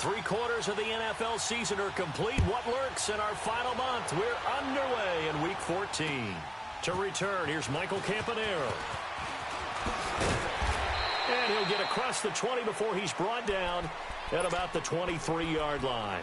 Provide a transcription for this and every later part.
3/4 of the NFL season are complete. What lurks in our final month? We're underway in Week 14. To return, here's Michael Campanero. And he'll get across the 20 before he's brought down at about the 23-yard line.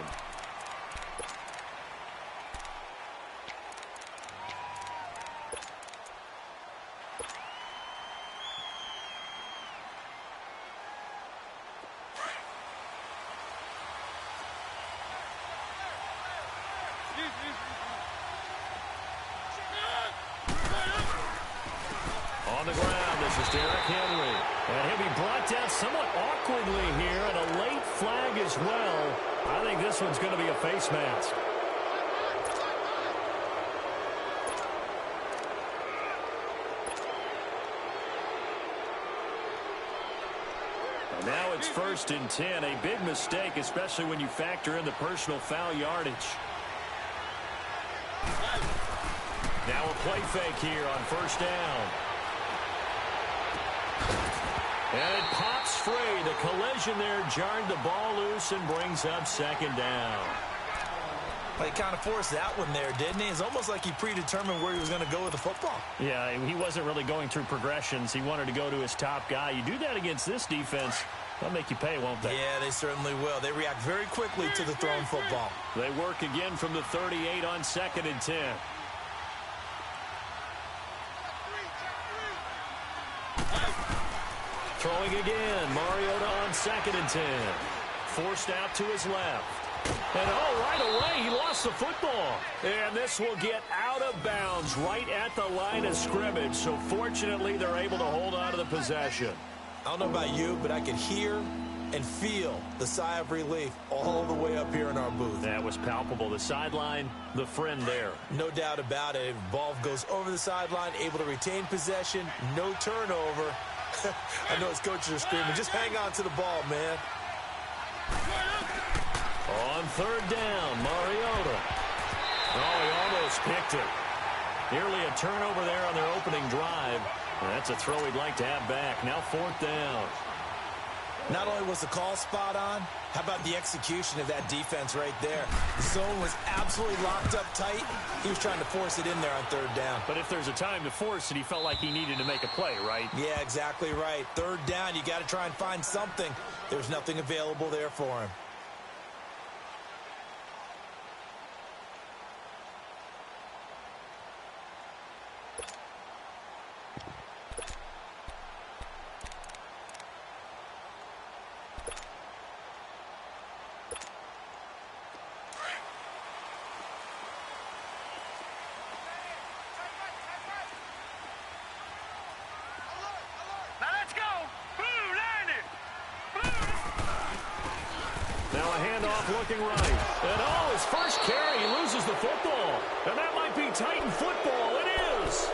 On the ground, this is Derrick Henry. And he'll be brought down somewhat awkwardly here, and a late flag as well. I think this one's going to be a face mask. And now it's 1st and 10. A big mistake, especially when you factor in the personal foul yardage. Now a play fake here on 1st down. And it pops free. The collision there jarred the ball loose and brings up 2nd down. Well, he kind of forced that one there, didn't he? It's almost like he predetermined where he was going to go with the football. Yeah, he wasn't really going through progressions. He wanted to go to his top guy. You do that against this defense, they'll make you pay, won't they? Yeah, they certainly will. They react very quickly to the thrown football. They work again from the 38 on 2nd and 10. Throwing again, Mariota on 2nd and 10. Forced out to his left. And right away, he lost the football. And this will get out of bounds right at the line of scrimmage. So fortunately, they're able to hold on to the possession. I don't know about you, but I could hear and feel the sigh of relief all the way up here in our booth. That was palpable. The sideline, the friend there. No doubt about it. Ball goes over the sideline, able to retain possession, no turnover. I know his coaches are screaming, just hang on to the ball, man. On 3rd down, Mariota. Oh, he almost picked it. Nearly a turnover there on their opening drive. That's a throw he'd like to have back. Now 4th down. Not only was the call spot on, how about the execution of that defense right there? The zone was absolutely locked up tight. He was trying to force it in there on 3rd down. But if there's a time to force it, he felt like he needed to make a play, right? Yeah, exactly right. 3rd down, you got to try and find something. There's nothing available there for him. Looking right. And his first carry, he loses the football. And that might be Titan football. It is.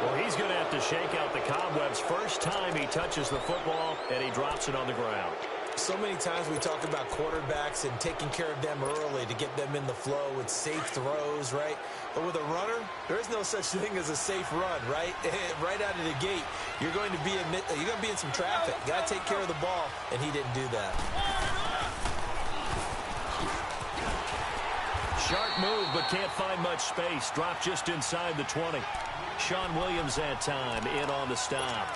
Well, he's going to have to shake out the cobwebs. First time he touches the football, and he drops it on the ground. So many times we talk about quarterbacks and taking care of them early to get them in the flow with safe throws, right? But with a runner, there is no such thing as a safe run, right? Right out of the gate, you're going to be in some traffic. You got to take care of the ball, and he didn't do that. Sharp move, but can't find much space. Dropped just inside the 20. Sean Williams that time in on the stop.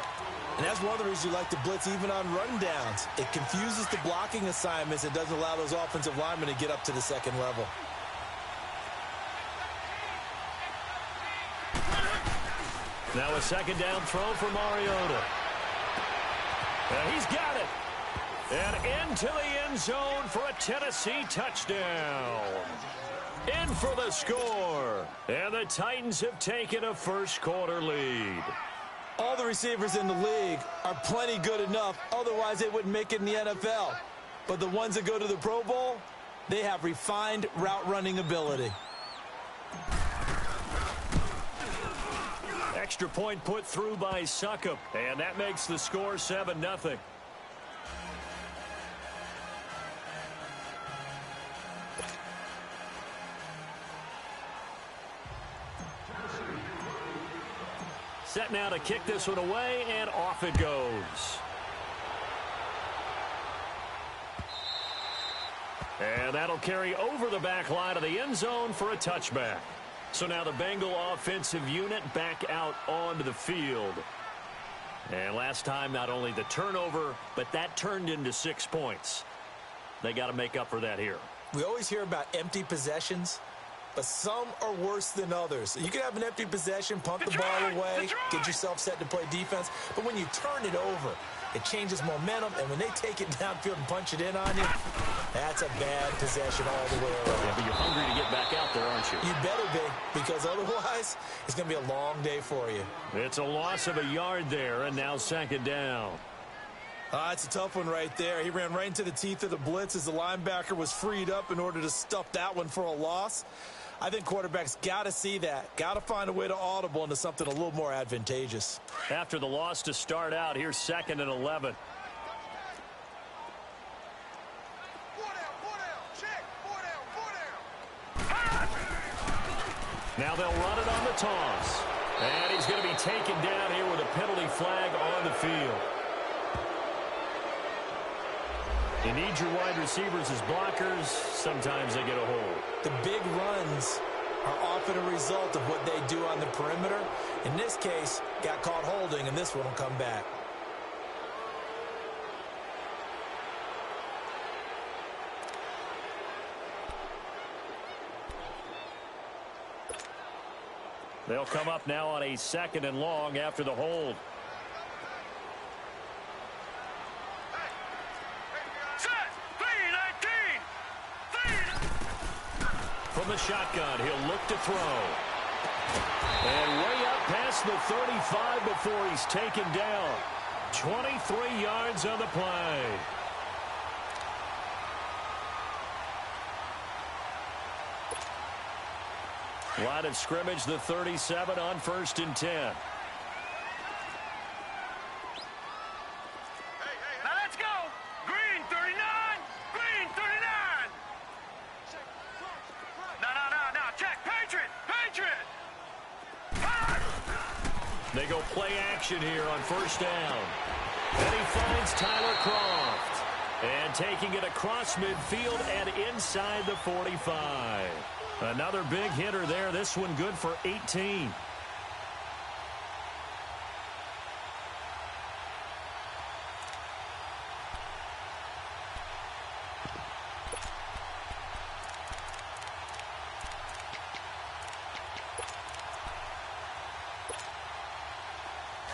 And that's one of the reasons you like to blitz even on run downs. It confuses the blocking assignments. It doesn't allow those offensive linemen to get up to the 2nd level. Now a 2nd down throw for Mariota. And he's got it. And into the end zone for a Tennessee touchdown. In for the score. And the Titans have taken a 1st quarter lead. All the receivers in the league are plenty good enough. Otherwise, they wouldn't make it in the NFL. But the ones that go to the Pro Bowl, they have refined route running ability. Extra point put through by S.O.C.O.M. And that makes the score 7-0. Set now to kick this one away, and off it goes. And that'll carry over the back line of the end zone for a touchback. So now the Bengal offensive unit back out onto the field. And last time, not only the turnover, but that turned into 6 points. They got to make up for that here. We always hear about empty possessions, but some are worse than others. You can have an empty possession, punt the ball away, get yourself set to play defense, but when you turn it over, it changes momentum, and when they take it downfield and punch it in on you, that's a bad possession all the way around. Yeah, but you're hungry to get back out there, aren't you? You better be, because otherwise, it's going to be a long day for you. It's a loss of a yard there, and now second down. It's a tough one right there. He ran right into the teeth of the blitz as the linebacker was freed up in order to stuff that one for a loss. I think quarterbacks got to see that. Got to find a way to audible into something a little more advantageous. After the loss to start out, here's 2nd and 11. Now they'll run it on the toss. And he's going to be taken down here with a penalty flag on the field. You need your wide receivers as blockers. Sometimes they get a hold. The big runs are often a result of what they do on the perimeter. In this case, got caught holding, and this one will come back. They'll come up now on a 2nd and long after the hold. From the shotgun, he'll look to throw. And way up past the 35 before he's taken down. 23 yards on the play. Line of scrimmage, the 37 on 1st and 10. Now let's go. Green 39. Green 39. No. Check. Patriot. They go play action here on 1st down. And he finds Tyler Croft. And taking it across midfield and inside the 45. Another big hitter there. This one good for 18.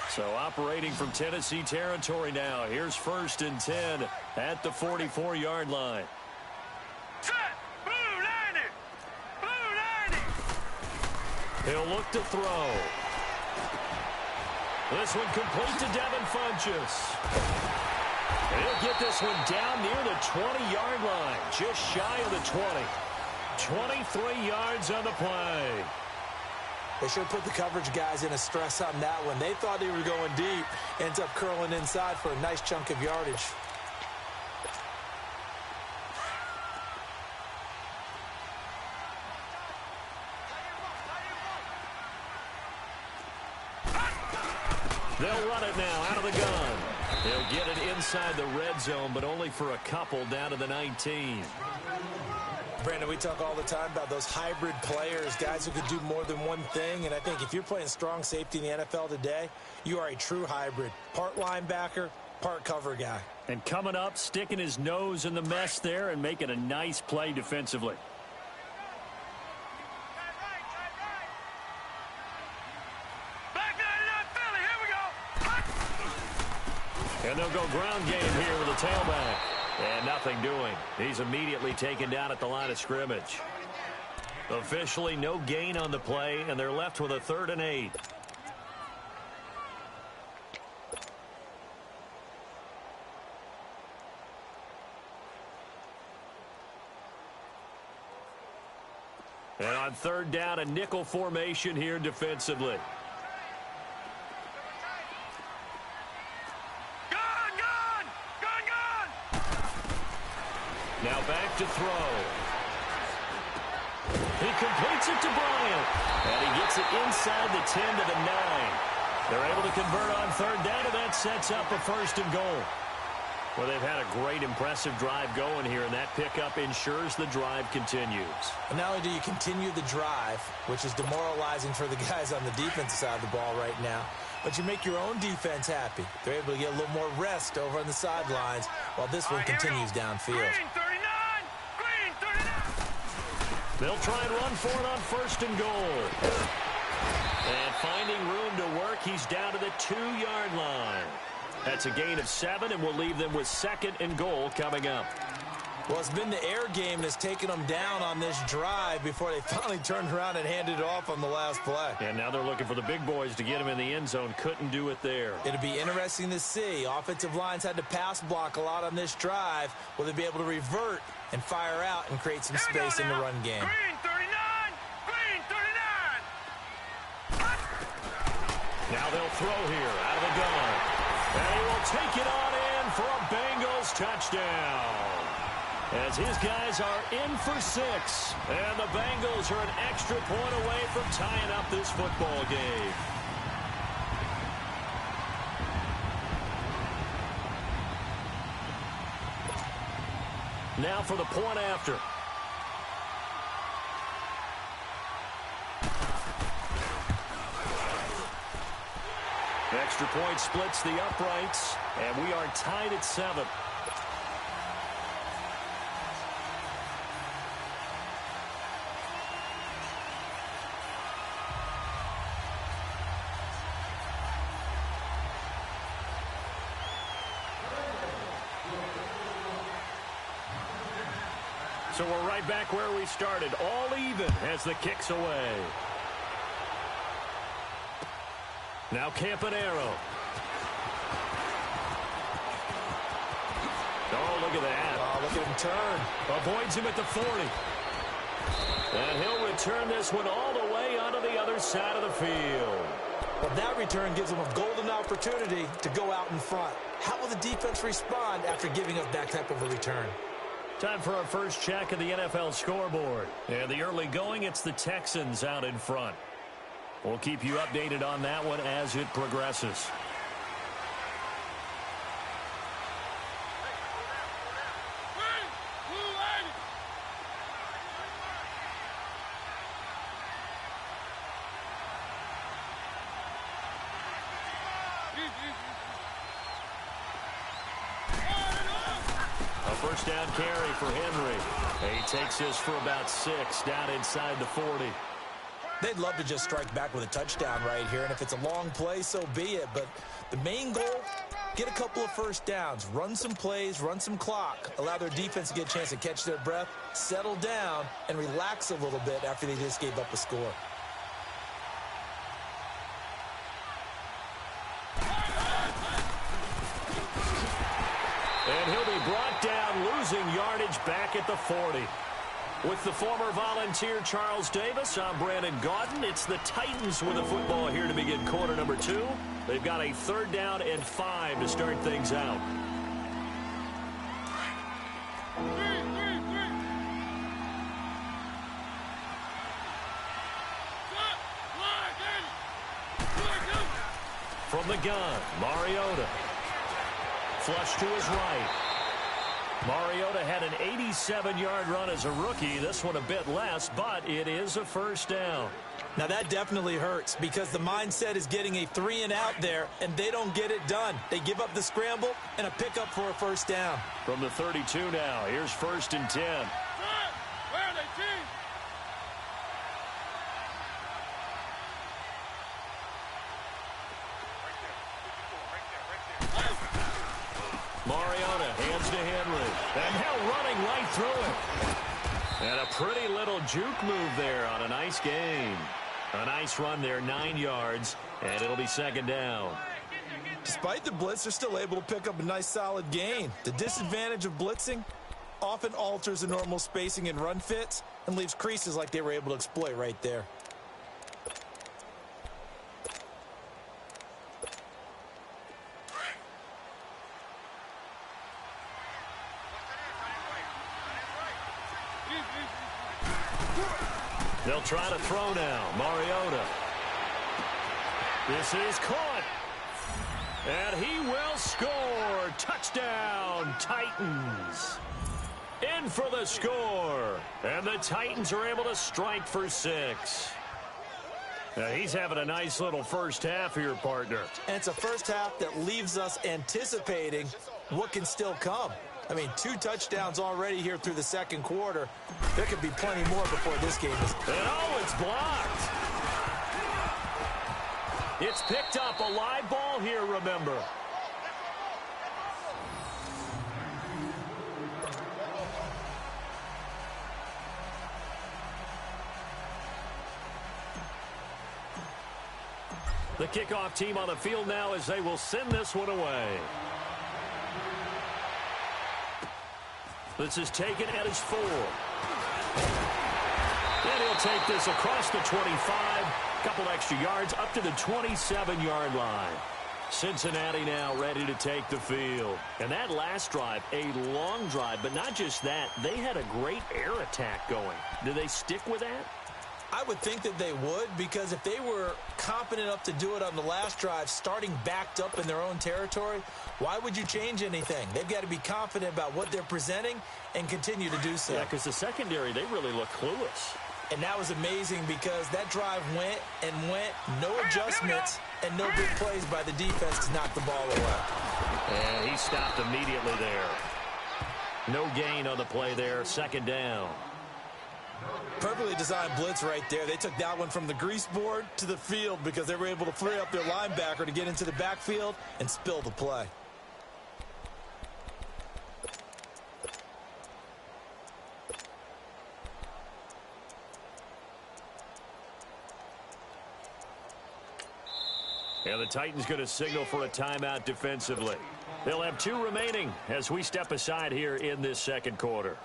So operating from Tennessee territory now. Here's 1st and 10 at the 44-yard line. He'll look to throw. This one complete to Devin Funchess. He'll get this one down near the 20-yard line, just shy of the 20. 23 yards on the play. They sure put the coverage guys in a stress on that one. They thought they were going deep. Ends up curling inside for a nice chunk of yardage. They'll run it now out of the gun. They'll get it inside the red zone, but only for a couple down to the 19. Brandon, we talk all the time about those hybrid players, guys who could do more than one thing. And I think if you're playing strong safety in the NFL today, you are a true hybrid. Part linebacker, part cover guy. And coming up, sticking his nose in the mess there and making a nice play defensively. And they'll go ground game here with a tailback. And nothing doing. He's immediately taken down at the line of scrimmage. Officially no gain on the play, and they're left with a 3rd and 8. And on 3rd down, a nickel formation here defensively. Now back to throw. He completes it to Bryant. And he gets it inside the 10 to the 9. They're able to convert on 3rd down, and that sets up a 1st and goal. Well, they've had a great, impressive drive going here, and that pickup ensures the drive continues. And not only do you continue the drive, which is demoralizing for the guys on the defensive side of the ball right now, but you make your own defense happy. They're able to get a little more rest over on the sidelines while this one continues downfield. Green 39! Green 39! They'll try and run for it on 1st and goal. And finding room to work, he's down to the 2-yard line. That's a gain of 7, and we'll leave them with 2nd and goal coming up. Well, it's been the air game that's taken them down on this drive before they finally turned around and handed it off on the last play. And now they're looking for the big boys to get him in the end zone. Couldn't do it there. It'll be interesting to see. Offensive lines had to pass block a lot on this drive. Will they be able to revert and fire out and create some space in the run game? Green 39! Green 39! Now they'll throw here out of the gun. And he will take it on in for a Bengals touchdown. As his guys are in for 6. And the Bengals are an extra point away from tying up this football game. Now for the point after. Extra point splits the uprights, and we are tied at 7. So we're right back where we started, all even as the kick's away. Now Campanero. Oh, look at that. Oh, look at him turn. Avoids him at the 40. And he'll return this one all the way onto the other side of the field. Well, that return gives them a golden opportunity to go out in front. How will the defense respond after giving up that type of a return? Time for our first check of the NFL scoreboard. And the early going, it's the Texans out in front. We'll keep you updated on that one as it progresses. A first down carry for Henry. He takes this for about 6 down inside the 40. They'd love to just strike back with a touchdown right here, and if it's a long play, so be it. But the main goal, get a couple of first downs, run some plays, run some clock, allow their defense to get a chance to catch their breath, settle down, and relax a little bit after they just gave up a score. And he'll be brought down, losing yardage back at the 40. With the former Volunteer Charles Davis, I'm Brandon Gaudin. It's the Titans with the football here to begin quarter number 2. They've got a 3rd down and 5 to start things out. From the gun, Mariota. Flush to his right. Mariota had an 87-yard run as a rookie. This one a bit less, but it is a first down. Now that definitely hurts because the mindset is getting a 3-and-out there, and they don't get it done. They give up the scramble and a pickup for a first down. From the 32 now, here's 1st and 10. Where are they, team? Mariota hands to Henry. And now running right through it. And a pretty little juke move there on a nice game. A nice run there, 9 yards, and it'll be 2nd down. Despite the blitz, they're still able to pick up a nice solid gain. The disadvantage of blitzing often alters the normal spacing and run fits and leaves creases like they were able to exploit right there. They'll try to throw now. Mariota. This is caught. And he will score. Touchdown, Titans. In for the score. And the Titans are able to strike for 6. Now, he's having a nice little first half here, partner. And it's a first half that leaves us anticipating what can still come. I mean, 2 touchdowns already here through the second quarter. There could be plenty more before this game is. And oh, it's blocked. It's picked up. A live ball here, remember. The kickoff team on the field now as they will send this one away. This is taken at his 4. And he'll take this across the 25. Couple extra yards up to the 27-yard line. Cincinnati now ready to take the field. And that last drive, a long drive, but not just that. They had a great air attack going. Do they stick with that? I would think that they would, because if they were confident enough to do it on the last drive, starting backed up in their own territory, why would you change anything? They've got to be confident about what they're presenting and continue to do so. Yeah, because the secondary, they really look clueless. And that was amazing because that drive went and went, no adjustments and no big plays by the defense to knock the ball away. And he stopped immediately there. No gain on the play there, second down. Perfectly designed blitz right there. They took that one from the grease board to the field because they were able to free up their linebacker to get into the backfield and spill the play. And the Titans going to signal for a timeout defensively. They'll have 2 remaining as we step aside here in this second quarter.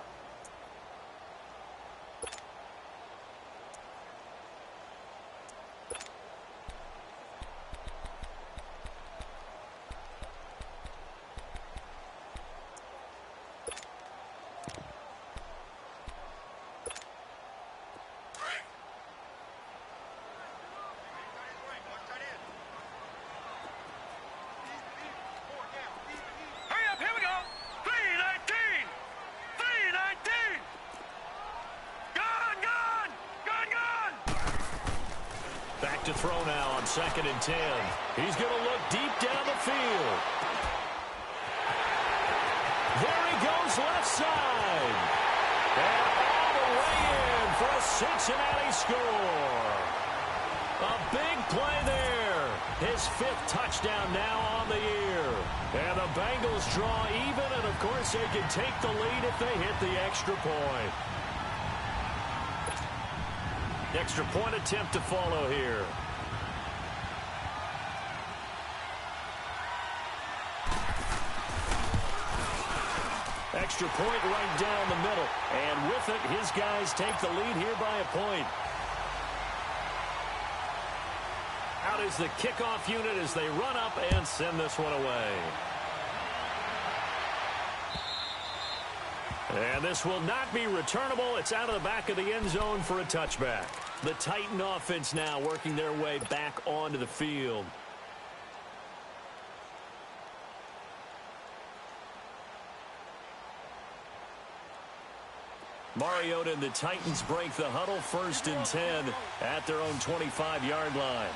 To throw now on 2nd and 10. He's going to look deep down the field. There he goes left side. And all the way in for a Cincinnati score. A big play there. His 5th touchdown now on the year. And the Bengals draw even, and of course they can take the lead if they hit the extra point. Extra point attempt to follow here. Extra point right down the middle. And with it, his guys take the lead here by a point. Out is the kickoff unit as they run up and send this one away. And this will not be returnable. It's out of the back of the end zone for a touchback. The Titan offense now working their way back onto the field. Mariota and the Titans break the huddle, 1st and 10 at their own 25-yard line.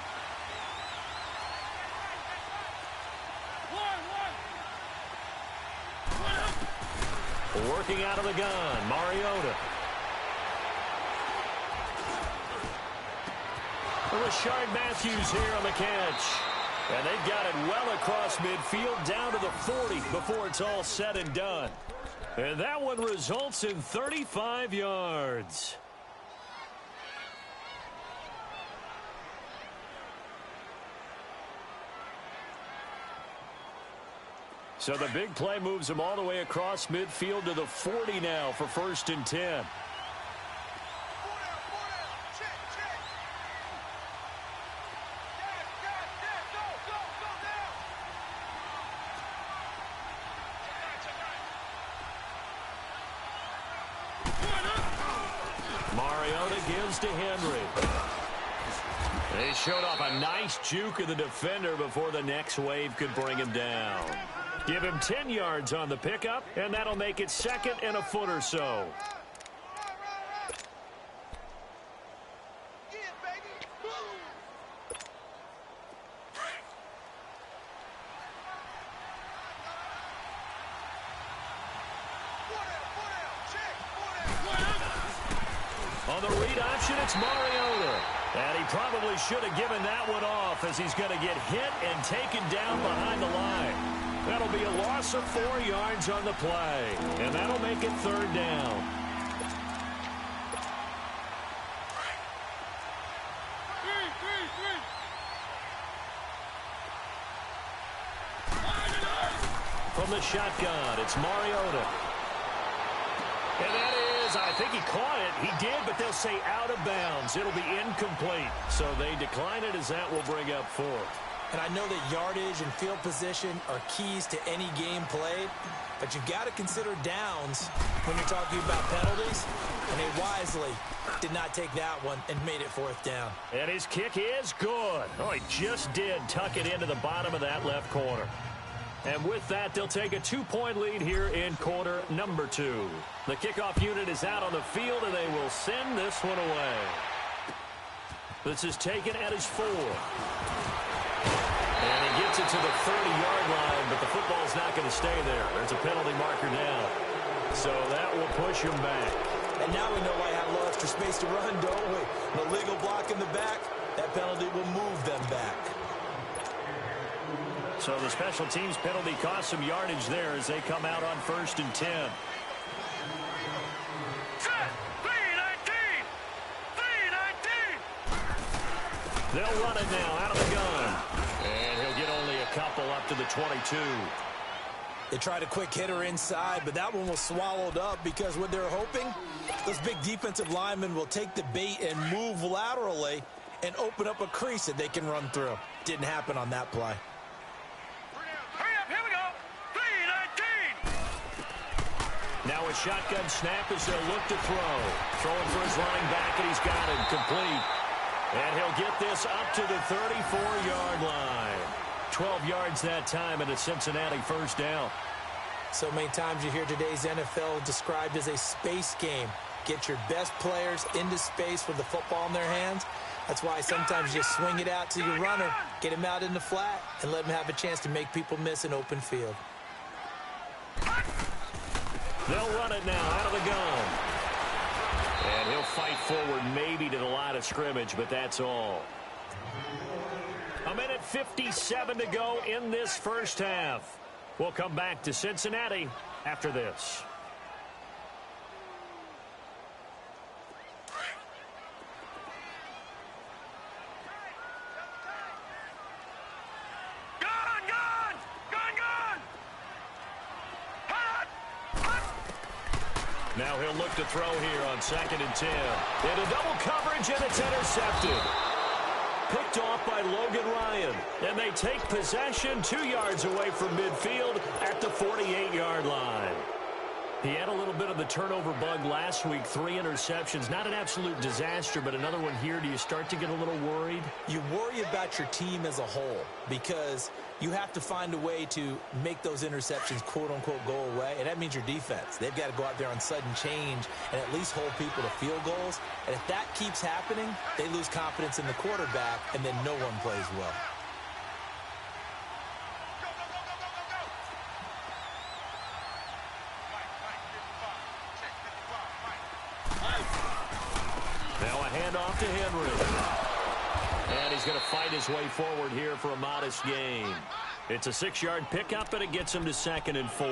Working out of the gun, Mariota. Rashard Matthews here on the catch. And they've got it well across midfield, down to the 40 before it's all said and done. And that one results in 35 yards. So the big play moves them all the way across midfield to the 40 now for 1st and 10. Mariota gives to Henry. He showed off a nice juke of the defender before the next wave could bring him down. Give him 10 yards on the pickup, and that'll make it second and a foot or so. On the read option, it's Mariota. And he probably should have given that one off as he's going to get hit and taken down behind the line. That'll be a loss of 4 yards on the play. And that'll make it third down. From the shotgun, it's Mariota. And that is, I think he caught it. He did, but they'll say out of bounds. It'll be incomplete. So they decline it as that will bring up fourth. And I know that yardage and field position are keys to any game played, but you've got to consider downs when you're talking about penalties. And they wisely did not take that one and made it fourth down. And his kick is good. Oh, he just did tuck it into the bottom of that left corner. And with that, they'll take a 2-point lead here in quarter number 2. The kickoff unit is out on the field, and they will send this one away. This is taken at his 4. And he gets it to the 30-yard line, but the football's not going to stay there. There's a penalty marker down. So that will push him back. And now we know why I have a little extra space to run, don't we? The legal block in the back, that penalty will move them back. So the special teams penalty cost some yardage there as they come out on 1st and 10. Set. 3-19. 3-19. They'll run it now out of the gun. And he'll get only a couple up to the 22. They tried a quick hitter inside, but that one was swallowed up because what they're hoping, those big defensive linemen will take the bait and move laterally and open up a crease that they can run through. Didn't happen on that play. Now a shotgun snap as they'll look to throw. Throwing for his running back, and he's got it complete. And he'll get this up to the 34-yard line. 12 yards that time, and a Cincinnati first down. So many times you hear today's NFL described as a space game. Get your best players into space with the football in their hands. That's why sometimes you swing it out to your runner, get him out in the flat, and let him have a chance to make people miss an open field. They'll run it now out of the gun. And he'll fight forward maybe to the line of scrimmage, but that's all. 1:57 to go in this first half. We'll come back to Cincinnati after this. Now he'll look to throw here on 2nd and 10. Into double coverage, and it's intercepted. Picked off by Logan Ryan. And they take possession 2 yards away from midfield at the 48-yard line. He had a little bit of the turnover bug last week, 3 interceptions. Not an absolute disaster, but another one here. Do you start to get a little worried? You worry about your team as a whole because you have to find a way to make those interceptions, quote-unquote, go away, and that means your defense. They've got to go out there on sudden change and at least hold people to field goals. And if that keeps happening, they lose confidence in the quarterback, and then no one plays well. Now a handoff to Henry. And he's going to fight his way forward here for a modest gain. It's a 6-yard pickup, and it gets him to 2nd and 4.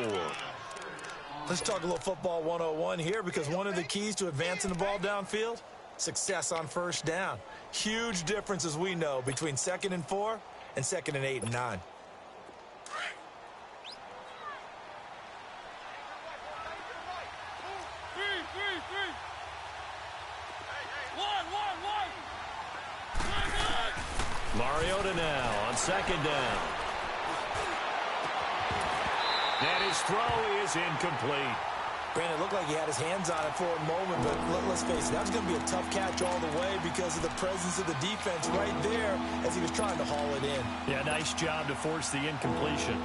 Let's talk a little football 101 here because one of the keys to advancing the ball downfield, success on first down. Huge difference, as we know, between 2nd and 4 and 2nd and 8 and 9. Mariota now on 2nd down. And his throw is incomplete. Brandon, it looked like he had his hands on it for a moment, but let's face it, that was going to be a tough catch all the way because of the presence of the defense right there as he was trying to haul it in. Yeah, nice job to force the incompletion.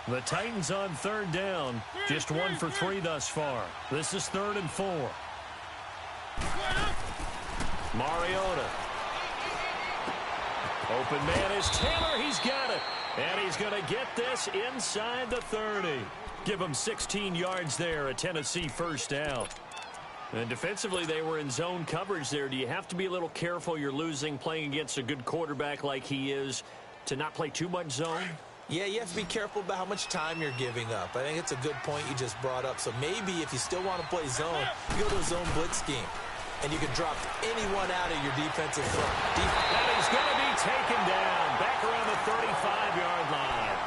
The Titans on third down. Just 1 for 3 thus far. This is 3rd and 4. Mariota. Open man is Taylor. He's got it. And he's going to get this inside the 30. Give him 16 yards there, a Tennessee first down. And defensively, they were in zone coverage there. Do you have to be a little careful? You're losing playing against a good quarterback like he is to not play too much zone? Yeah, you have to be careful about how much time you're giving up. I think it's a good point you just brought up. So maybe if you still want to play zone, you go to a zone blitz scheme. And you can drop anyone out of your defensive front. And he's going to be taken down back around the 35-yard line.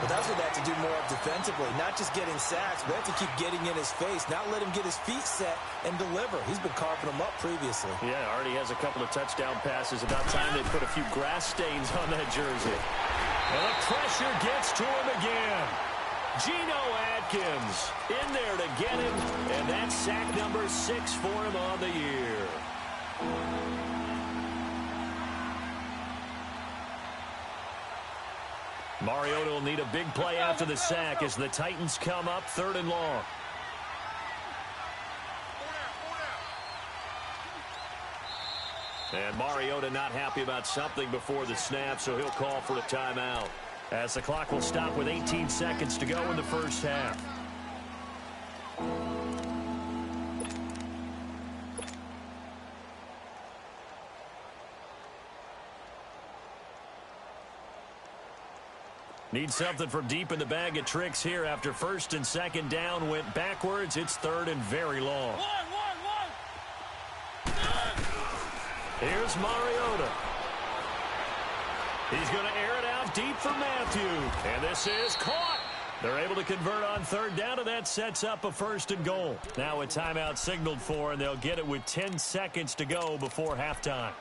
But that's what they have to do more of defensively. Not just getting sacks, but they have to keep getting in his face. Not let him get his feet set and deliver. He's been carving them up previously. Yeah, already has a couple of touchdown passes. About time they put a few grass stains on that jersey. And the pressure gets to him again. Geno Atkins in there to get him, and that's sack number 6 for him on the year. Mariota will need a big play after the sack as the Titans come up 3rd and long. And Mariota not happy about something before the snap, so he'll call for a timeout. As the clock will stop with 18 seconds to go in the first half. Need something from deep in the bag of tricks here after 1st and 2nd down went backwards. It's 3rd and very long. Here's Mariota. He's going to air it out deep for Matthew. And this is caught. They're able to convert on 3rd down, and that sets up a 1st and goal. Now a timeout signaled for, and they'll get it with 10 seconds to go before halftime.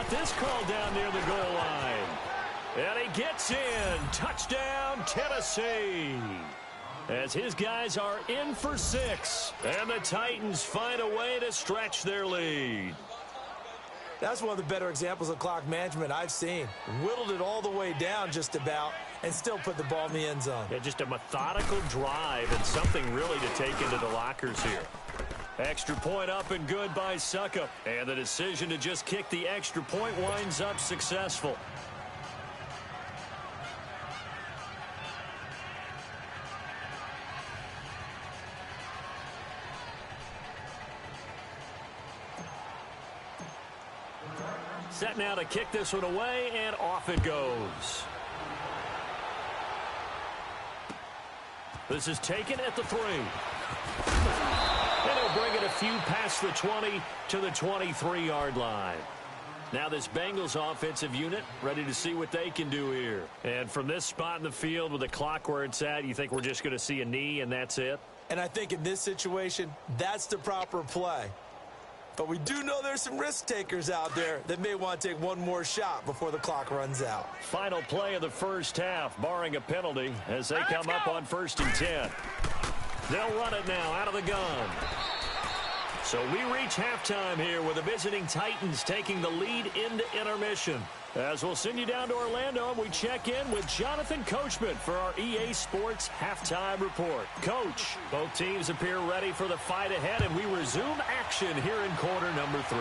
This call down near the goal line. And he gets in. Touchdown, Tennessee. As his guys are in for 6. And the Titans find a way to stretch their lead. That's one of the better examples of clock management I've seen. Whittled it all the way down just about and still put the ball in the end zone. Yeah, just a methodical drive and something really to take into the lockers here. Extra point up and good by S.O.C.O.M. And the decision to just kick the extra point winds up successful. Set now to kick this one away, and off it goes. This is taken at the 3. And he'll bring it a few past the 20 to the 23-yard line. Now this Bengals offensive unit ready to see what they can do here. And from this spot in the field with the clock where it's at, you think we're just going to see a knee and that's it? And I think in this situation, that's the proper play. But we do know there's some risk takers out there that may want to take one more shot before the clock runs out. Final play of the first half, barring a penalty, as they come up on 1st and 10. They'll run it now out of the gun. So we reach halftime here with the visiting Titans taking the lead into intermission. As we'll send you down to Orlando, and we check in with Jonathan Coachman for our EA Sports Halftime Report. Coach, both teams appear ready for the fight ahead, and we resume action here in quarter number 3.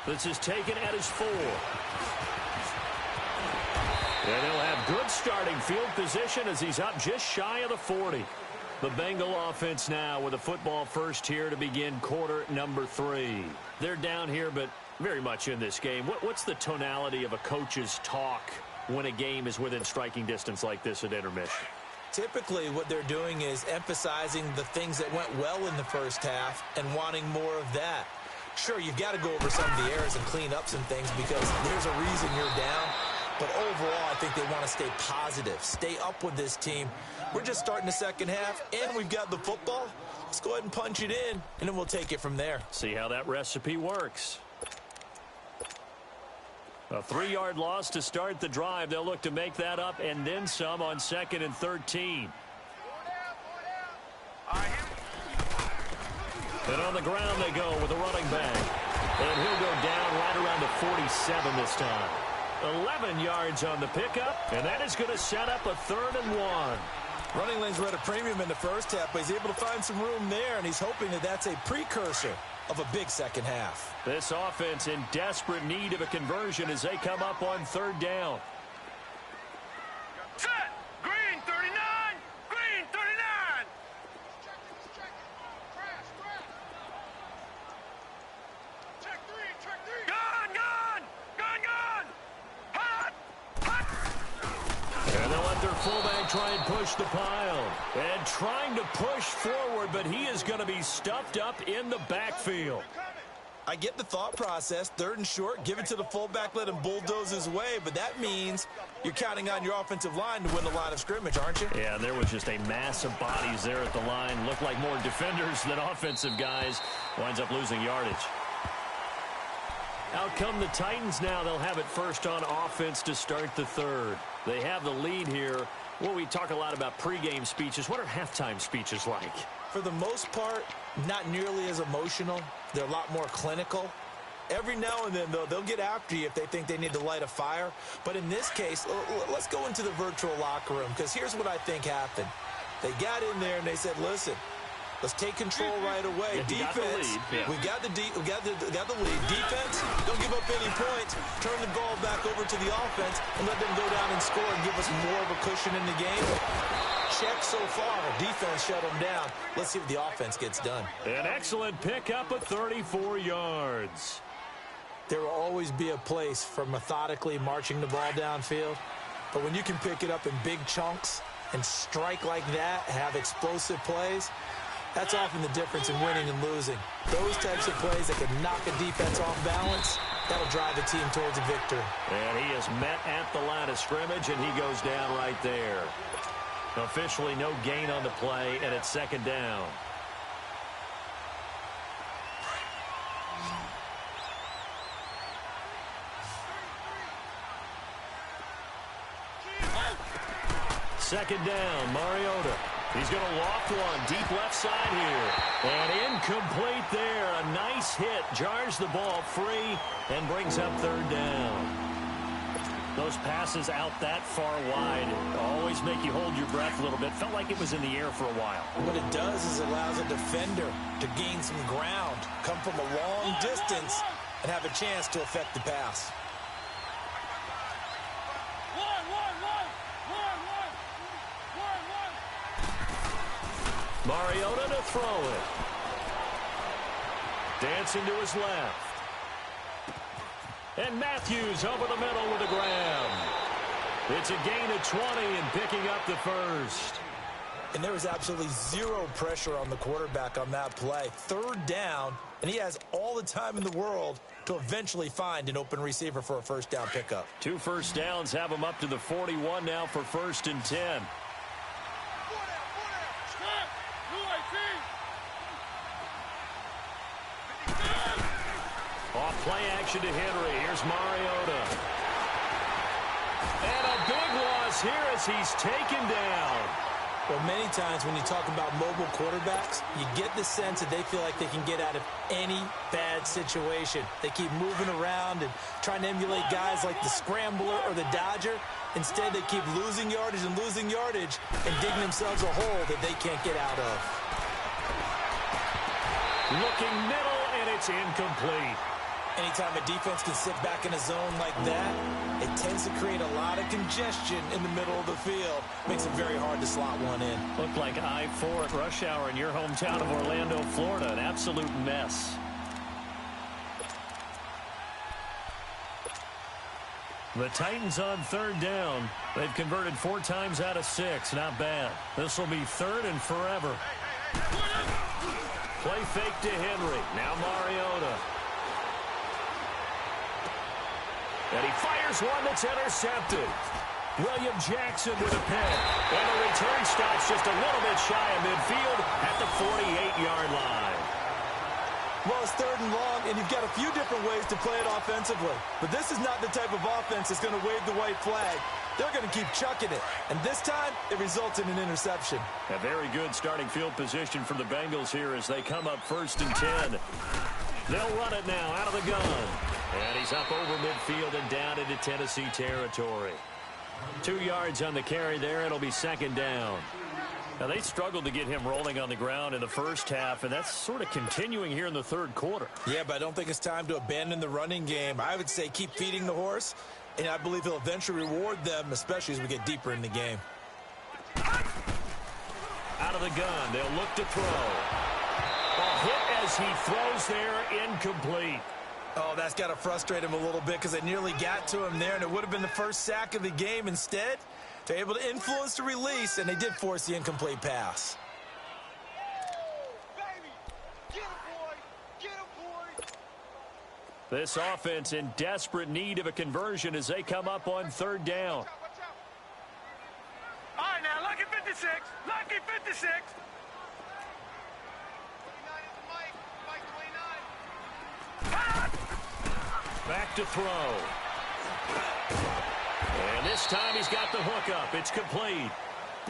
This is taken at his 4. And he'll have good starting field position as he's up just shy of the 40. The Bengal offense now with a football first here to begin quarter number 3. They're down here, but very much in this game. What's the tonality of a coach's talk when a game is within striking distance like this at intermission? Typically, what they're doing is emphasizing the things that went well in the first half and wanting more of that. Sure, you've got to go over some of the errors and clean up some things because there's a reason you're down. But overall, I think they want to stay positive, stay up with this team. We're just starting the second half, and we've got the football. Let's go ahead and punch it in, and then we'll take it from there. See how that recipe works. A 3-yard loss to start the drive. They'll look to make that up and then some on 2nd and 13. And on the ground they go with a running back. And he'll go down right around the 47 this time. 11 yards on the pickup, and that is going to set up a 3rd and 1. Running lanes were at a premium in the first half, but he's able to find some room there, and he's hoping that that's a precursor of a big second half. This offense in desperate need of a conversion as they come up on 3rd down. Set. Green 39. Green 39. Check three. Gone. Hot. And they'll let their fullback try and push the pile. And trying to push forward, but he is going to be stuffed up in the backfield. I get the thought process, 3rd and short, give it to the fullback, let him bulldoze his way, but that means you're counting on your offensive line to win the line of scrimmage, aren't you? Yeah, there was just a mass of bodies there at the line. Looked like more defenders than offensive guys. Winds up losing yardage. Out come the Titans now. They'll have it first on offense to start the 3rd. They have the lead here. Well, we talk a lot about pregame speeches. What are halftime speeches like? For the most part, not nearly as emotional. They're a lot more clinical. Every now and then, though, they'll get after you if they think they need to light a fire. But in this case, let's go into the virtual locker room, because here's what I think happened. They got in there and they said, listen, let's take control right away. Yeah, defense, we got the lead. Defense, don't give up any points. Turn the ball back over to the offense and let them go down and score and give us more of a cushion in the game. Check so far. Defense shut them down. Let's see what the offense gets done. An excellent pickup of 34 yards. There will always be a place for methodically marching the ball downfield. But when you can pick it up in big chunks and strike like that, have explosive plays, that's often the difference in winning and losing. Those types of plays that can knock a defense off balance, that'll drive the team towards a victory. And he is met at the line of scrimmage, and he goes down right there. Officially no gain on the play, and it's 2nd down. Second down, Mariota. He's going to loft one deep left side here. And incomplete there. A nice hit. Jars the ball free and brings up 3rd down. Those passes out that far wide always make you hold your breath a little bit. Felt like it was in the air for a while. What it does is it allows a defender to gain some ground, come from a long distance, and have a chance to affect the pass. Mariota to throw it. Dancing to his left. And Matthews over the middle with a grab. It's a gain of 20 and picking up the 1st. And there was absolutely zero pressure on the quarterback on that play. 3rd down, and he has all the time in the world to eventually find an open receiver for a 1st down pickup. 2 first downs have him up to the 41 now for 1st and 10. Off play action to Henry. Here's Mariota. And a big loss here as he's taken down. Well, many times when you talk about mobile quarterbacks, you get the sense that they feel like they can get out of any bad situation. They keep moving around and trying to emulate guys like the Scrambler or the Dodger. Instead, they keep losing yardage and digging themselves a hole that they can't get out of. Looking middle, and it's incomplete. Anytime a defense can sit back in a zone like that, it tends to create a lot of congestion in the middle of the field. Makes it very hard to slot one in. Looked like I-4 at rush hour in your hometown of Orlando, Florida. An absolute mess. The Titans on third down. They've converted 4 times out of 6. Not bad. This will be third and forever. Play fake to Henry. Now Mariota. And he fires one that's intercepted. William Jackson with a pick. And the return stops just a little bit shy of midfield at the 48-yard line. Well, it's third and long, and you've got a few different ways to play it offensively. But this is not the type of offense that's going to wave the white flag. They're going to keep chucking it. And this time, it results in an interception. A very good starting field position for the Bengals here as they come up 1st and 10. They'll run it now out of the gun. And he's up over midfield and down into Tennessee territory. 2 yards on the carry there. It'll be 2nd down. Now, they struggled to get him rolling on the ground in the first half, and that's sort of continuing here in the third quarter. Yeah, but I don't think it's time to abandon the running game. I would say keep feeding the horse, and I believe he'll eventually reward them, especially as we get deeper in the game. Out of the gun, they'll look to throw. A hit as he throws there, incomplete. Oh, that's got to frustrate him a little bit because they nearly got to him there, and it would have been the first sack of the game. Instead, they're able to influence the release, and they did force the incomplete pass. Baby, get him, boy. Get him, boy. This offense in desperate need of a conversion as they come up on 3rd down. Watch out. All right, now, lucky 56. Lucky 56. 29 is the mic. Mike 29. Back to throw. And this time he's got the hook up. It's complete.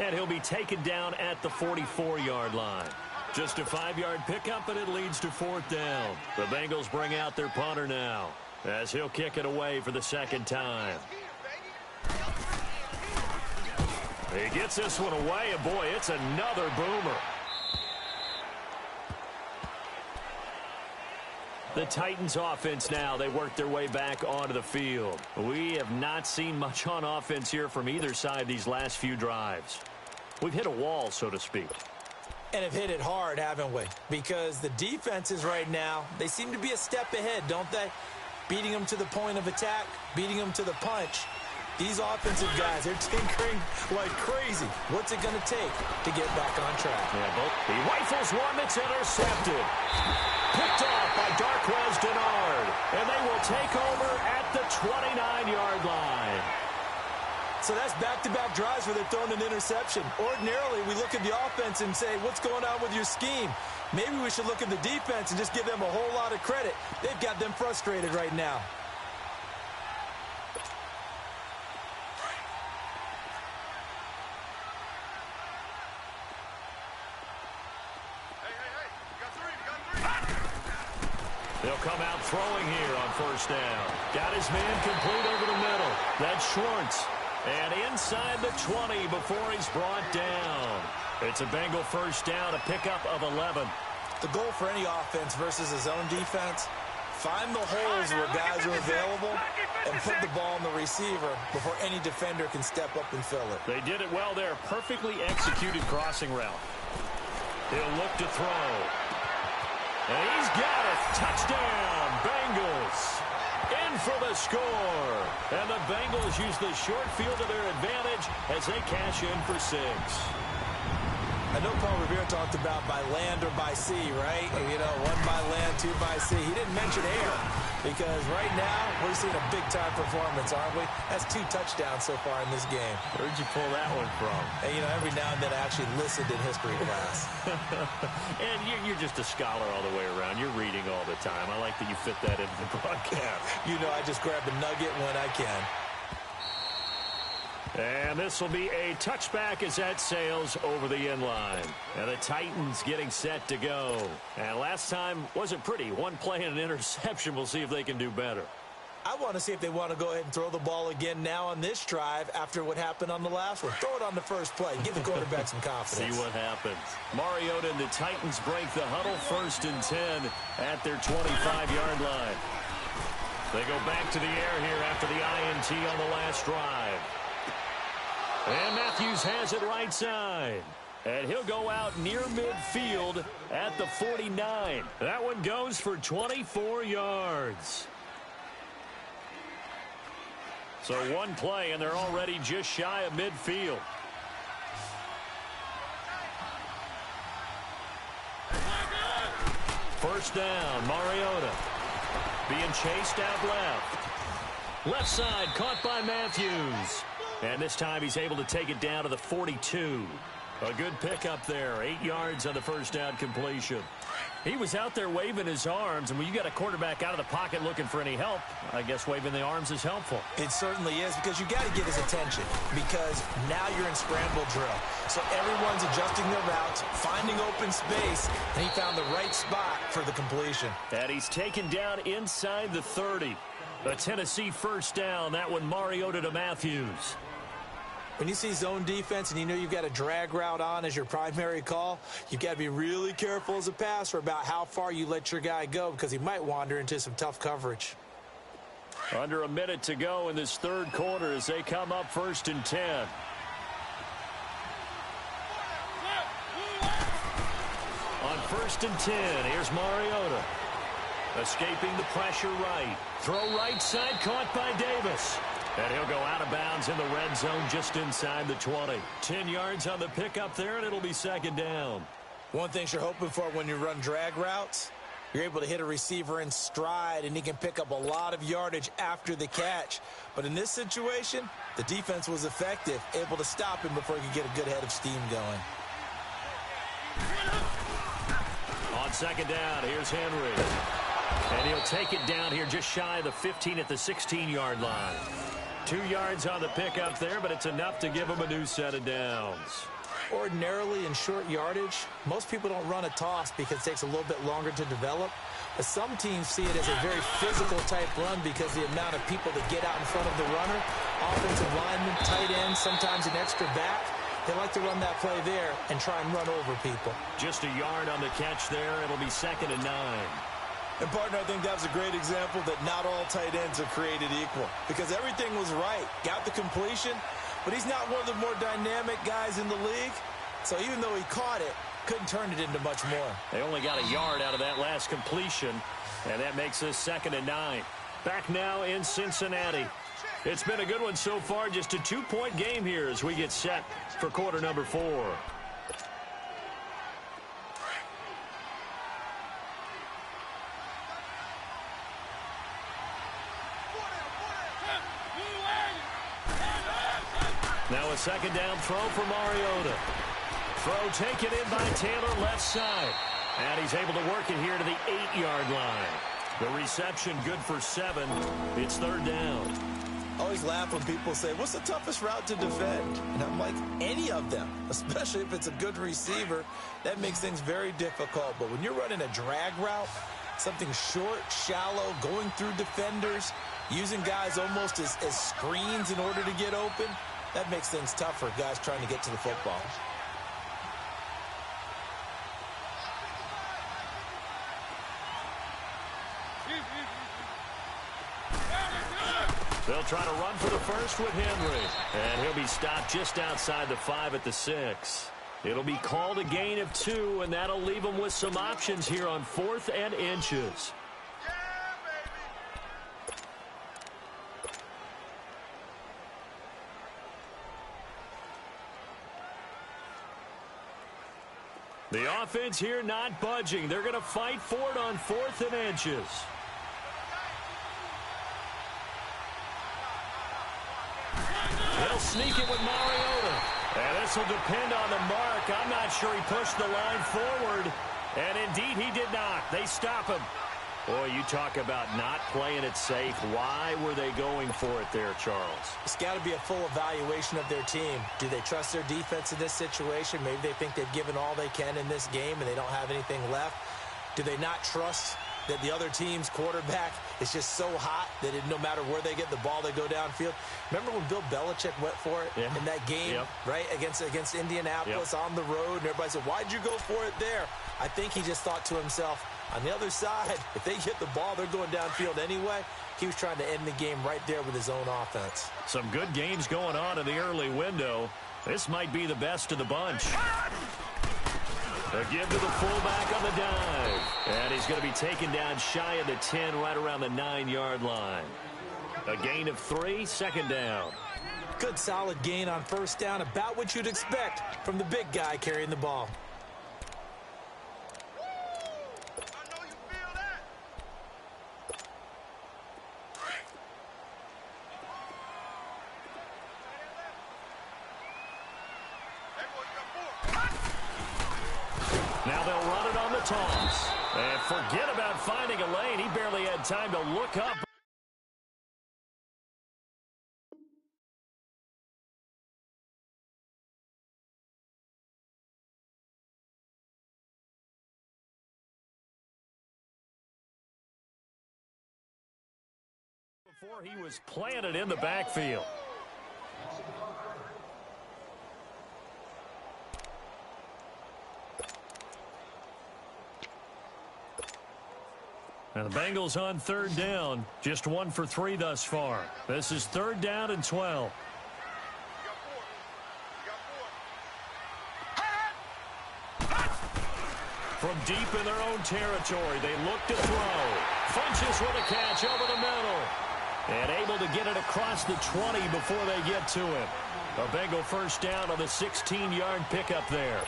And he'll be taken down at the 44-yard line. Just a 5-yard pickup, and it leads to 4th down. The Bengals bring out their punter now as he'll kick it away for the 2nd time. He gets this one away, and boy, it's another boomer. The Titans offense now, they work their way back onto the field. We have not seen much on offense here from either side these last few drives. We've hit a wall, so to speak. And have hit it hard, haven't we? Because the defenses right now, they seem to be a step ahead, don't they? Beating them to the point of attack, beating them to the punch. These offensive guys, they're tinkering like crazy. What's it going to take to get back on track? He rifles one that's intercepted. Picked off by Darquez Denard. And they will take over at the 29-yard line. So that's back-to-back drives where they're throwing an interception. Ordinarily, we look at the offense and say, what's going on with your scheme? Maybe we should look at the defense and just give them a whole lot of credit. They've got them frustrated right now. They'll come out throwing here on 1st down. Got his man complete over the middle. That's Schwartz. And inside the 20 before he's brought down. It's a Bengal 1st down, a pickup of 11. The goal for any offense versus a zone defense, find the holes where guys are available and put the ball on the receiver before any defender can step up and fill it. They did it well there. Perfectly executed crossing route. He'll look to throw. And he's got it. Touchdown, Bengals. In for the score. And the Bengals use the short field to their advantage as they cash in for 6. I know Paul Revere talked about by land or by sea, right? You know, 1 by land, 2 by sea. He didn't mention air because right now we're seeing a big-time performance, aren't we? That's 2 touchdowns so far in this game. Where'd you pull that one from? And, you know, every now and then I actually listened in history class. And you're just a scholar all the way around. You're reading all the time. I like that you fit that into the broadcast. You know, I just grab a nugget when I can. And this will be a touchback as that sails over the end line. And the Titans getting set to go. And last time wasn't pretty. 1 play and an interception. We'll see if they can do better. I want to see if they want to go ahead and throw the ball again now on this drive after what happened on the last one. Throw it on the first play. Give the quarterback some confidence. See what happens. Mariota and the Titans break the huddle 1st and 10 at their 25-yard line. They go back to the air here after the INT on the last drive. And Matthews has it right side. And he'll go out near midfield at the 49. That one goes for 24 yards. So one play, and they're already just shy of midfield. First down, Mariota. Being chased out left. Left side, caught by Matthews. And this time he's able to take it down to the 42. A good pickup there. 8 yards on the first down completion. He was out there waving his arms, and when you got a quarterback out of the pocket looking for any help, I guess waving the arms is helpful. It certainly is, because you got to get his attention, because now you're in scramble drill. So everyone's adjusting their routes, finding open space, and he found the right spot for the completion. And he's taken down inside the 30. A Tennessee first down. That one Mariota to Matthews. When you see zone defense and you know you've got a drag route on as your primary call, you've got to be really careful as a passer about how far you let your guy go, because he might wander into some tough coverage. Under a minute to go in this third quarter as they come up 1st and 10. On 1st and 10, here's Mariota. Escaping the pressure right. Throw right side, caught by Davis. And he'll go out of bounds in the red zone just inside the 20. 10 yards on the pickup there, and it'll be second down. One thing you're hoping for when you run drag routes, you're able to hit a receiver in stride, and he can pick up a lot of yardage after the catch. But in this situation, the defense was effective, able to stop him before he could get a good head of steam going. On second down, here's Henry. And he'll take it down here just shy of the 15 at the 16-yard line. 2 yards on the pickup there, but it's enough to give him a new set of downs. Ordinarily in short yardage, most people don't run a toss because it takes a little bit longer to develop. But some teams see it as a very physical type run because the amount of people that get out in front of the runner, offensive linemen, tight ends, sometimes an extra back. They like to run that play there and try and run over people. Just a yard on the catch there. It'll be 2nd and 9. And, partner, I think that was a great example that not all tight ends are created equal, because everything was right. Got the completion, but he's not one of the more dynamic guys in the league. So even though he caught it, couldn't turn it into much more. They only got a yard out of that last completion, and that makes this 2nd and 9. Back now in Cincinnati. It's been a good one so far. Just a 2-point game here as we get set for quarter number 4. Now a second down throw for Mariota. Throw taken in by Taylor left side. And he's able to work it here to the 8-yard line. The reception good for 7. It's 3rd down. I always laugh when people say, what's the toughest route to defend? And I'm like, any of them, especially if it's a good receiver. That makes things very difficult. But when you're running a drag route, something short, shallow, going through defenders, using guys almost as screens in order to get open, that makes things tough for guys trying to get to the football. They'll try to run for the first with Henry. And he'll be stopped just outside the 5 at the 6. It'll be called a gain of 2, and that'll leave them with some options here on 4th and inches. The offense here not budging. They're going to fight for it on 4th and inches. They'll sneak it with Mariota. And this will depend on the mark. I'm not sure he pushed the line forward. And indeed, he did not. They stop him. Boy, you talk about not playing it safe. Why were they going for it there, Charles? It's got to be a full evaluation of their team. Do they trust their defense in this situation? Maybe they think they've given all they can in this game and they don't have anything left. Do they not trust that the other team's quarterback is just so hot that no matter where they get the ball, they go downfield? Remember when Bill Belichick went for it in that game, right, against Indianapolis on the road, and everybody said, why'd you go for it there? I think he just thought to himself, on the other side, if they get the ball, they're going downfield anyway. He was trying to end the game right there with his own offense. Some good games going on in the early window. This might be the best of the bunch. A give to the fullback on the dive. And he's going to be taken down shy of the 10, right around the 9-yard line. A gain of 3, second down. Good solid gain on first down, about what you'd expect from the big guy carrying the ball. Now they'll run it on the toss. And forget about finding a lane. He barely had time to look up. Before he was planted in the backfield. Now the Bengals on third down, just 1 for 3 thus far. This is third down and 12. From deep in their own territory, they look to throw. Funches with a catch over the middle. And able to get it across the 20 before they get to him. A Bengal first down on the 16-yard pickup there.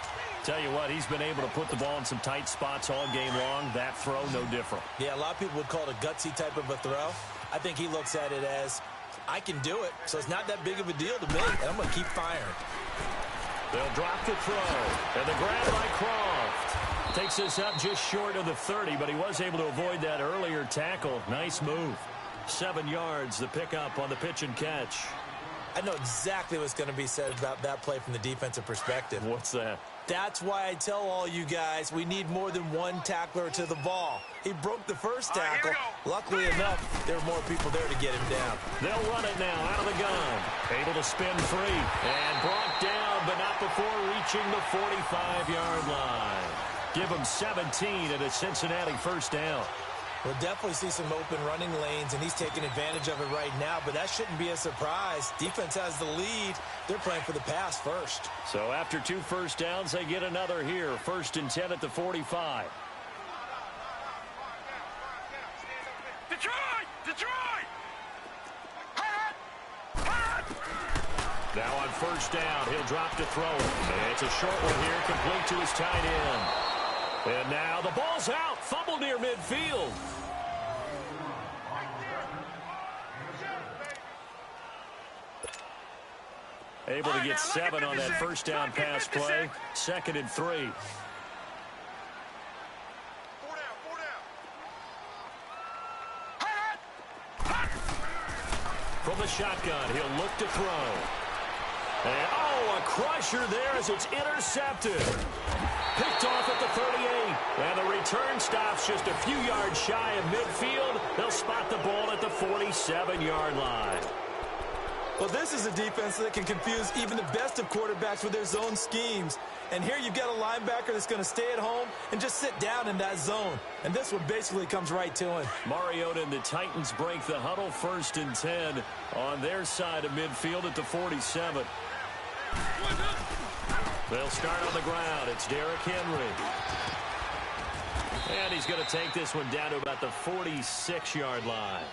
Tell you what, he's been able to put the ball in some tight spots all game long. That throw, no different. Yeah, a lot of people would call it a gutsy type of a throw. I think he looks at it as, I can do it, so it's not that big of a deal to me, and I'm going to keep firing. They'll drop the throw, and the grab by Croft. Takes this up just short of the 30, but he was able to avoid that earlier tackle. Nice move. 7 yards, the pickup on the pitch and catch. I know exactly what's going to be said about that play from the defensive perspective. What's that? That's why I tell all you guys we need more than one tackler to the ball. He broke the first tackle. Luckily enough, there were more people there to get him down. They'll run it now out of the gun. Able to spin free and brought down, but not before reaching the 45-yard line. Give him 17 and a Cincinnati first down. We'll definitely see some open running lanes, and he's taking advantage of it right now, but that shouldn't be a surprise. Defense has the lead. They're playing for the pass first. So after 2 first downs, they get another here. 1st and 10 at the 45. Detroit! Now on first down, he'll drop to throw it. It's a short one here, complete to his tight end. And now the ball's out. Fumble near midfield. Able to get 7 on that first down pass play. 2nd and 3. 4 down. From the shotgun, he'll look to throw. And, a crusher there as it's intercepted. Picked off at the 38. And the return stops just a few yards shy of midfield. They'll spot the ball at the 47-yard line. Well, this is a defense that can confuse even the best of quarterbacks with their zone schemes. And here you've got a linebacker that's going to stay at home and just sit down in that zone. And this one basically comes right to him. Mariota and the Titans break the huddle. 1st and 10 on their side of midfield at the 47. They'll start on the ground. It's Derrick Henry. And he's going to take this one down to about the 46-yard line.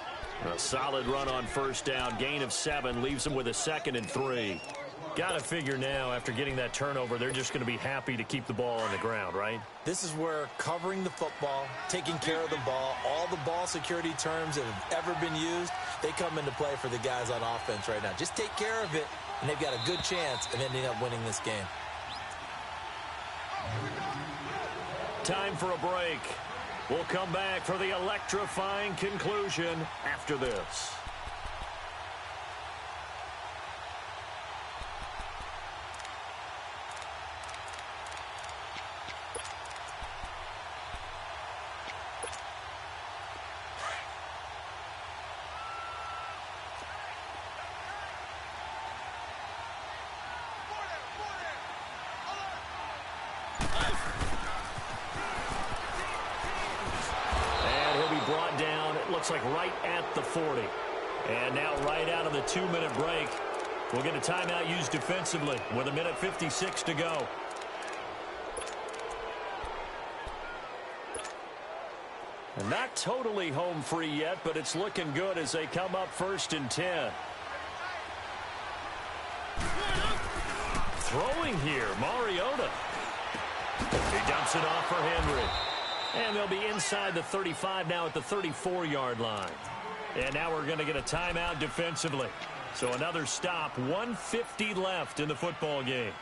A solid run on first down. Gain of 7 leaves them with a 2nd and 3. Got to figure now, after getting that turnover, they're just going to be happy to keep the ball on the ground, right? This is where covering the football, taking care of the ball, all the ball security terms that have ever been used, they come into play for the guys on offense right now. Just take care of it, and they've got a good chance of ending up winning this game. Time for a break. We'll come back for the electrifying conclusion after this. Looks like right at the 40. And now right out of the 2-minute break, we'll get a timeout used defensively with 1:56 to go. And not totally home free yet, but it's looking good as they come up 1st and 10. Throwing here, Mariota. He dumps it off for Henry. And they'll be inside the 35 now at the 34-yard line. And now we're going to get a timeout defensively. So another stop, 1:50 left in the football game.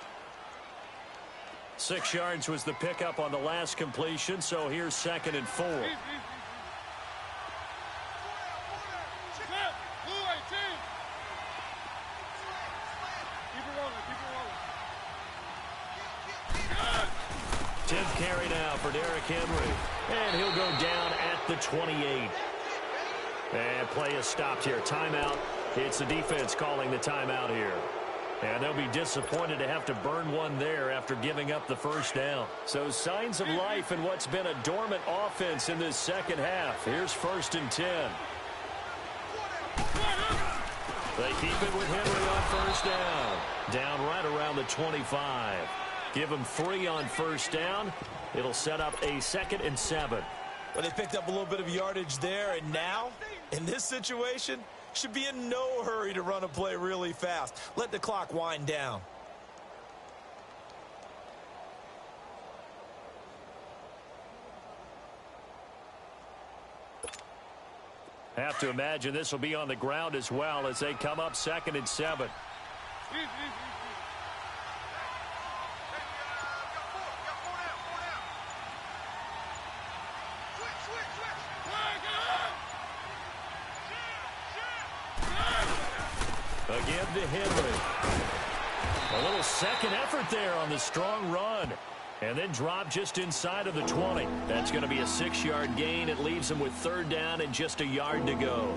6 yards was the pickup on the last completion, so here's 2nd and 4. Tenth carry now for Derrick Henry. And he'll go down at the 28. And play is stopped here. Timeout. It's the defense calling the timeout here. And they'll be disappointed to have to burn one there after giving up the first down. So signs of life in what's been a dormant offense in this second half. Here's 1st and 10. They keep it with Henry on 1st down. Down right around the 25. Give them 3 on 1st down. It'll set up a 2nd and 7. Well, they picked up a little bit of yardage there, and now, in this situation, should be in no hurry to run a play really fast. Let the clock wind down. Have to imagine this will be on the ground as well as they come up 2nd and 7. Again to Henry. A little second effort there on the strong run. And then drop just inside of the 20. That's going to be a 6-yard gain. It leaves them with 3rd down and just a yard to go.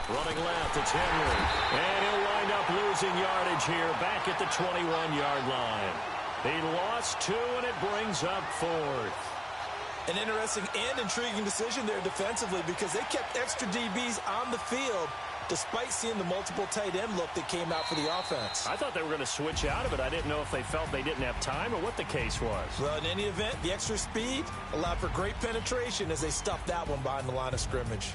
Running left, it's Henry. And he'll wind up losing yardage here back at the 21-yard line. He lost 2, and it brings up 4th. An interesting and intriguing decision there defensively because they kept extra DBs on the field despite seeing the multiple tight end look that came out for the offense. I thought they were going to switch out of it. I didn't know if they felt they didn't have time or what the case was. Well, in any event, the extra speed allowed for great penetration as they stuffed that one behind the line of scrimmage.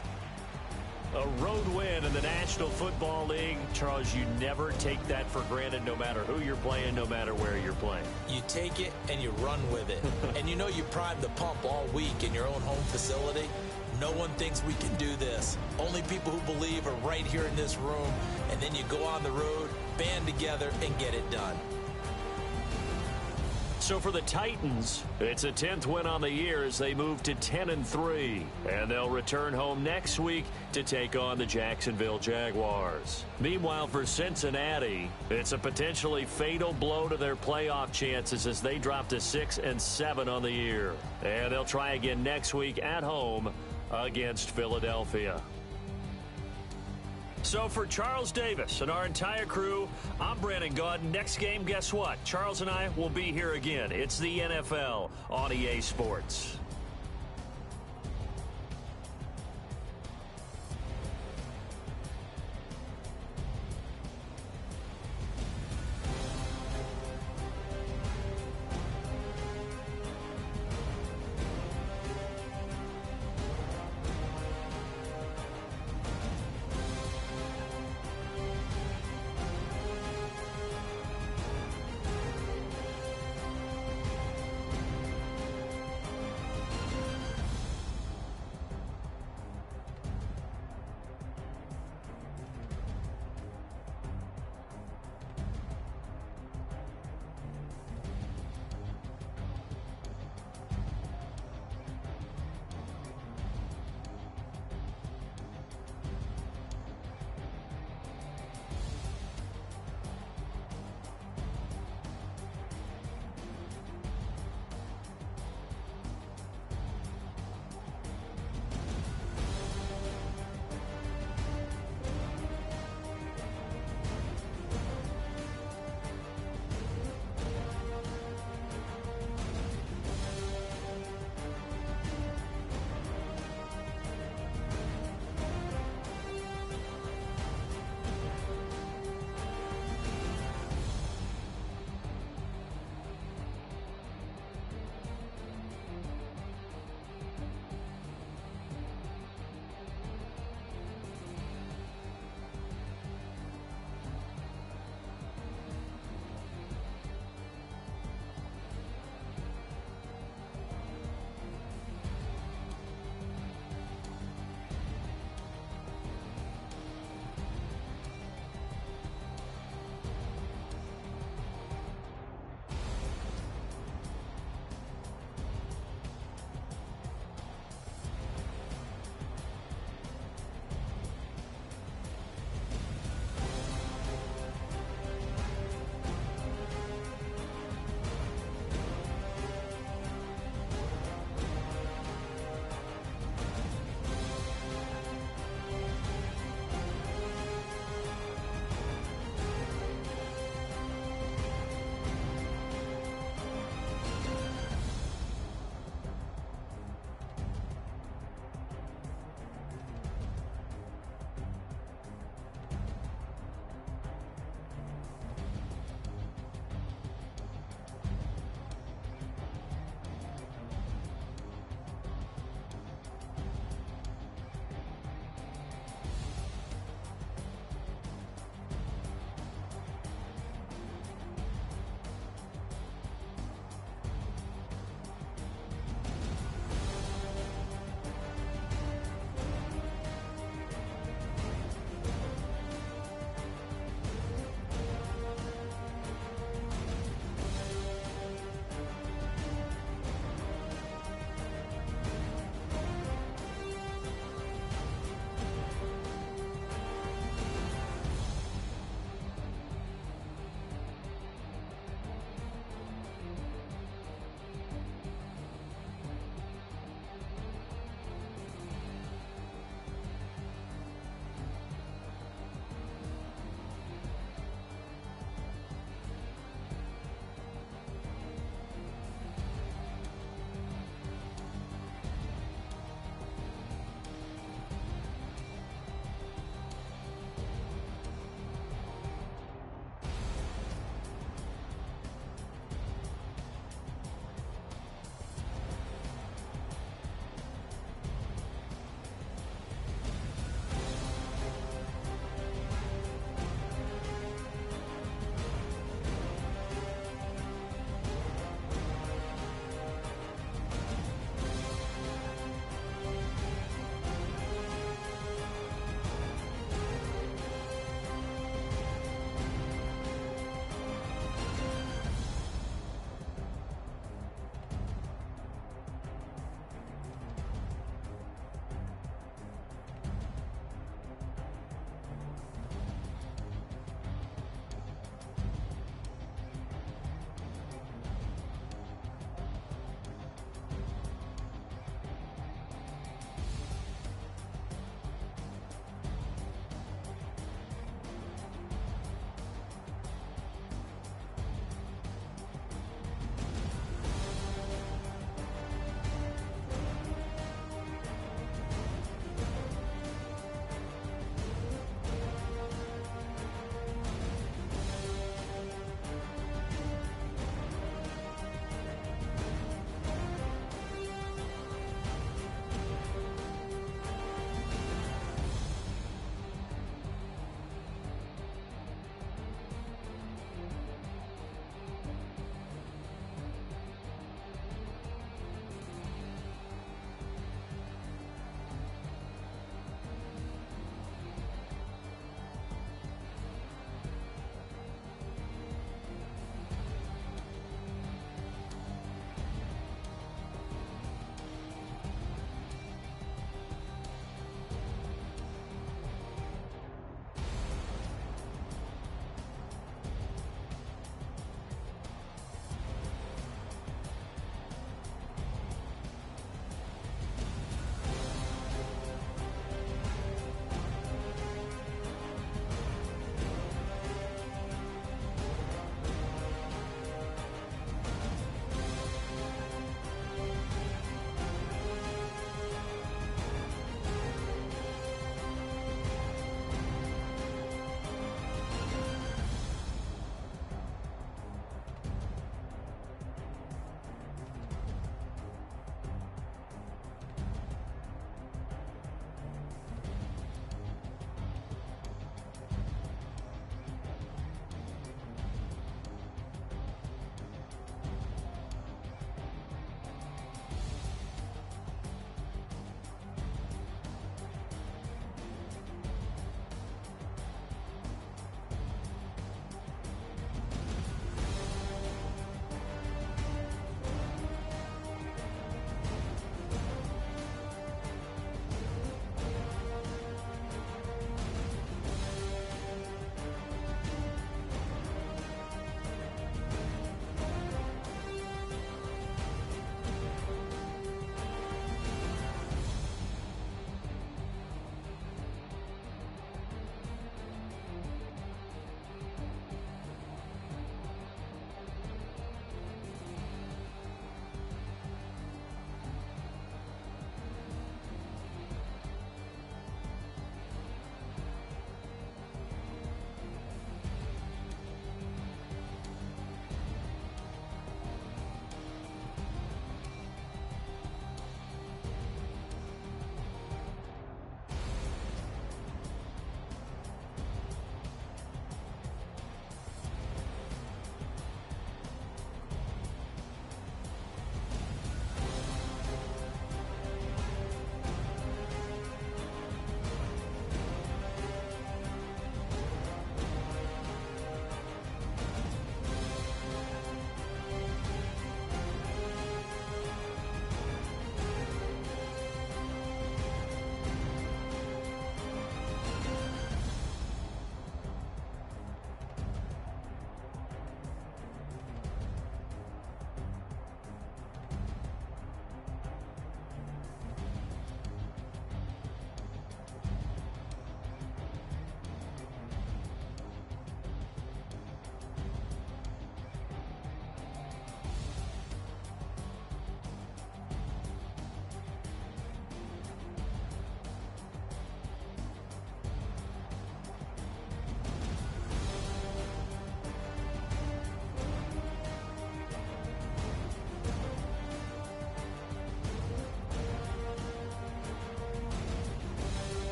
A road win in the National Football League. Charles, you never take that for granted no matter who you're playing, no matter where you're playing. You take it and you run with it. And you know you primed the pump all week in your own home facility. No one thinks we can do this. Only people who believe are right here in this room. And then you go on the road, band together, and get it done. So for the Titans, it's a 10th win on the year as they move to 10-3. And they'll return home next week to take on the Jacksonville Jaguars. Meanwhile, for Cincinnati, it's a potentially fatal blow to their playoff chances as they drop to 6-7 on the year. And they'll try again next week at home against Philadelphia. So for Charles Davis and our entire crew, I'm Brandon Gaudin. Next game, guess what? Charles and I will be here again. It's the NFL on EA Sports.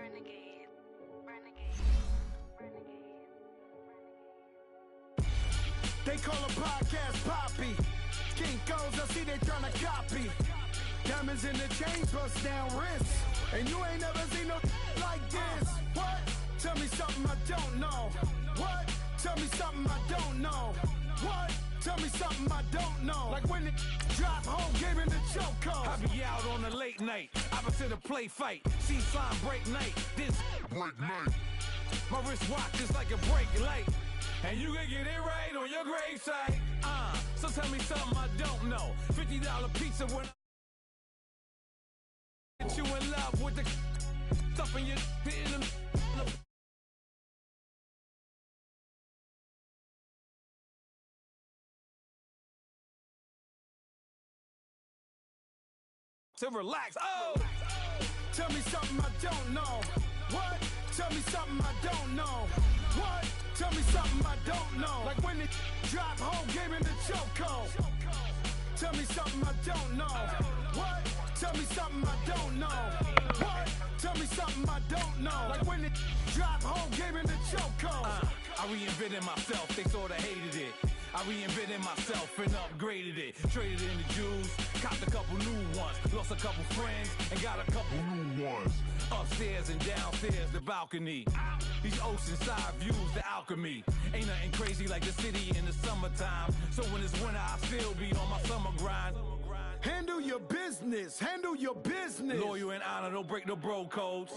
Renegade. Renegade. Renegade. They call a podcast Poppy. Kinkos, I see they tryna copy. Diamonds in the chains, bust down wrists. And you ain't never seen no like this. What? Tell me something I don't know. What? Tell me something I don't know. What? Tell me something I don't know. Like when it drop home, game in the chokehold. I be out on a late night, opposite a play fight. See slime break night, this break night. My wrist watch is like a break light. And you can get it right on your gravesite. So tell me something I don't know. $50 pizza when I get you in love with the stuff in your in the to relax. Oh! Tell me something I don't know. What? Tell me something I don't know. What? Tell me something I don't know. Like when it drop home, game in the chokehold. Tell me something I don't know. What? Tell me something I don't know. What? Tell me something I don't know. Like when it drop home, game in the chokehold. I reinvented myself, they sorta hated it. I reinvented myself and upgraded it. Traded in the jewels, copped a couple new ones. Lost a couple friends and got a couple new ones. Upstairs and downstairs, the balcony. These oceanside views, the alchemy. Ain't nothing crazy like the city in the summertime. So when it's winter, I still be on my summer grind. Handle your business, handle your business. Loyal and honor, don't break no bro codes.